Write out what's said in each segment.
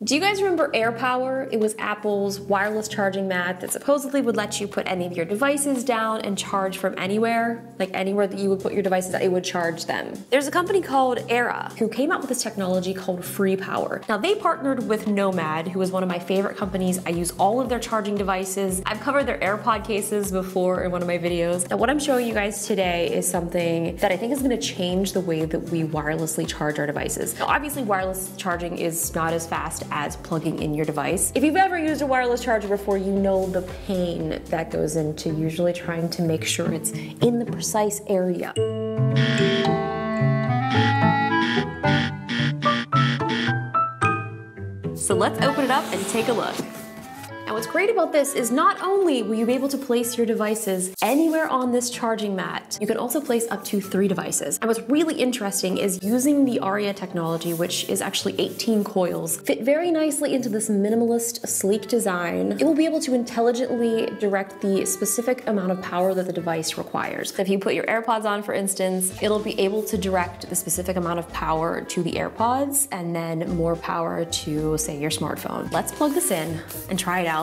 Do you guys remember AirPower? It was Apple's wireless charging mat that supposedly would let you put any of your devices down and charge from anywhere, like anywhere that you would put your devices, it would charge them. There's a company called Era who came out with this technology called Free Power. Now they partnered with Nomad, who is one of my favorite companies. I use all of their charging devices. I've covered their AirPod cases before in one of my videos. Now what I'm showing you guys today is something that I think is gonna change the way that we wirelessly charge our devices. Now obviously wireless charging is not as fast as plugging in your device. If you've ever used a wireless charger before, you know the pain that goes into usually trying to make sure it's in the precise area. So let's open it up and take a look. Now what's great about this is not only will you be able to place your devices anywhere on this charging mat, you can also place up to 3 devices. And what's really interesting is using the Aria technology, which is actually 18 coils, fit very nicely into this minimalist, sleek design. It will be able to intelligently direct the specific amount of power that the device requires. So if you put your AirPods on, for instance, it'll be able to direct the specific amount of power to the AirPods and then more power to, say, your smartphone. Let's plug this in and try it out.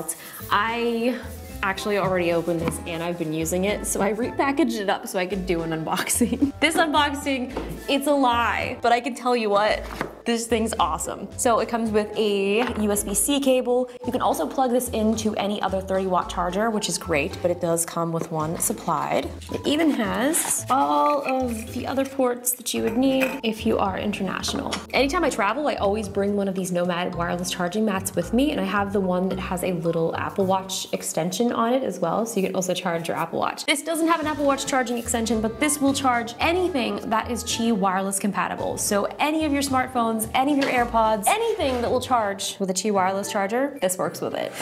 I actually already opened this and I've been using it, so I repackaged it up so I could do an unboxing. This unboxing, it's a lie, but I can tell you what, this thing's awesome. So it comes with a USB-C cable. You can also plug this into any other 30-watt charger, which is great, but it does come with one supplied. It even has all of the other ports that you would need if you are international. Anytime I travel, I always bring one of these Nomad wireless charging mats with me, and I have the one that has a little Apple Watch extension on it as well, so you can also charge your Apple Watch. This doesn't have an Apple Watch charging extension, but this will charge anything that is Qi wireless compatible. So any of your smartphones, any of your AirPods, anything that will charge with a Qi wireless charger, this works with it.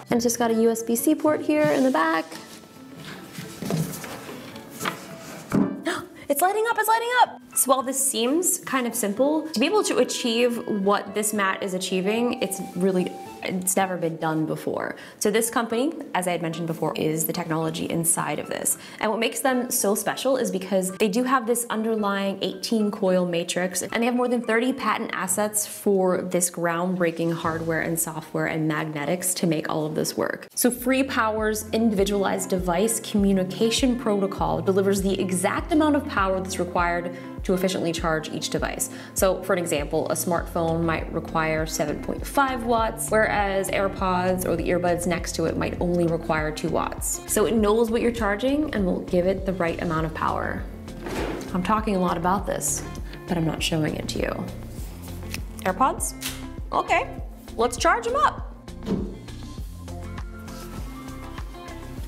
And it's just got a USB-C port here in the back. It's lighting up, it's lighting up! So while this seems kind of simple, to be able to achieve what this mat is achieving, it's never been done before. So this company, as I had mentioned before, is the technology inside of this. And what makes them so special is because they do have this underlying 18 coil matrix, and they have more than 30 patent assets for this groundbreaking hardware and software and magnetics to make all of this work. So Free Power's individualized device communication protocol delivers the exact amount of power that's required to efficiently charge each device. So for an example, a smartphone might require 7.5 watts, whereas AirPods or the earbuds next to it might only require 2 watts. So it knows what you're charging and will give it the right amount of power. I'm talking a lot about this, but I'm not showing it to you. AirPods? Okay, let's charge them up.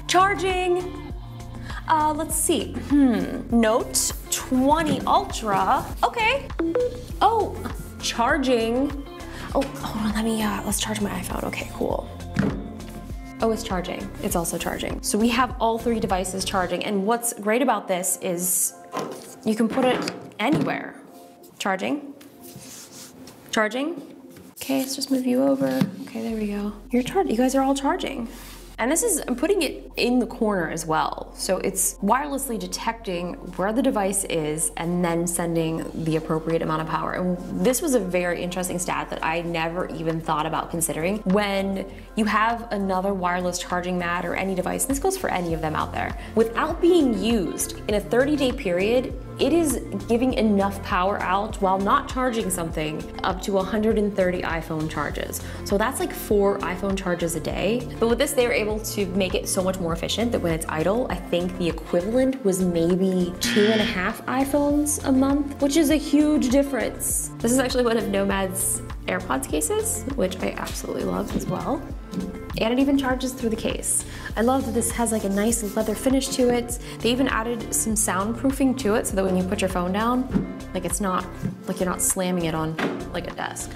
Charging. Let's see. Note 20 Ultra. Okay. Oh, charging. Oh, hold on, let's charge my iPhone. Okay, cool. Oh, it's charging. It's also charging. So we have all 3 devices charging, and what's great about this is you can put it anywhere. Charging. Charging. Okay, let's just move you over. Okay, there we go. You're charging. You guys are all charging. And this is, I'm putting it in the corner as well. So it's wirelessly detecting where the device is and then sending the appropriate amount of power. And this was a very interesting stat that I never even thought about considering. When you have another wireless charging mat or any device, this goes for any of them out there, without being used in a 30-day period, it is giving enough power out while not charging something up to 130 iPhone charges. So that's like 4 iPhone charges a day. But with this, they were able to make it so much more efficient that when it's idle, I think the equivalent was maybe 2.5 iPhones a month, which is a huge difference. This is actually one of Nomad's AirPods cases, which I absolutely love as well. And it even charges through the case. I love that this has like a nice leather finish to it. They even added some soundproofing to it so that when you put your phone down, like it's not, like you're not slamming it on like a desk.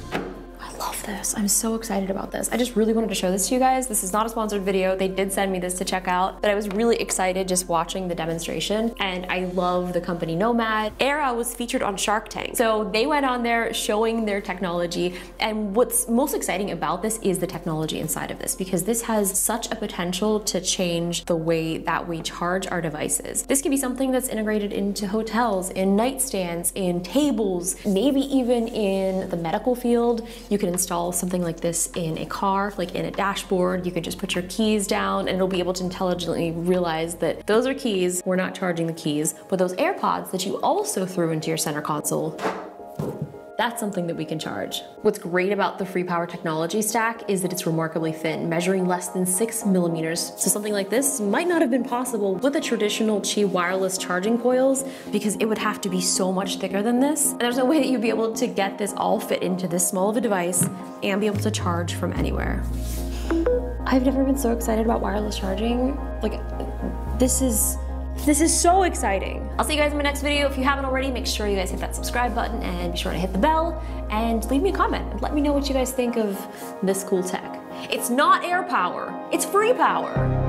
I love this. I'm so excited about this. I just really wanted to show this to you guys. This is not a sponsored video. They did send me this to check out, but I was really excited just watching the demonstration, and I love the company Nomad. Era was featured on Shark Tank. So they went on there showing their technology, and what's most exciting about this is the technology inside of this, because this has such a potential to change the way that we charge our devices. This can be something that's integrated into hotels, in nightstands, in tables, maybe even in the medical field. You can install install something like this in a car, like in a dashboard. You can just put your keys down and it'll be able to intelligently realize that those are keys, we're not charging the keys, but those AirPods that you also threw into your center console, that's something that we can charge. What's great about the Free Power technology stack is that it's remarkably thin, measuring less than 6 millimeters. So something like this might not have been possible with the traditional Qi wireless charging coils because it would have to be so much thicker than this. And there's no way that you'd be able to get this all fit into this small of a device and be able to charge from anywhere. I've never been so excited about wireless charging. Like, this is so exciting. I'll see you guys in my next video. If you haven't already, make sure you guys hit that subscribe button and be sure to hit the bell and leave me a comment and let me know what you guys think of this cool tech. It's not AirPower, it's Free Power.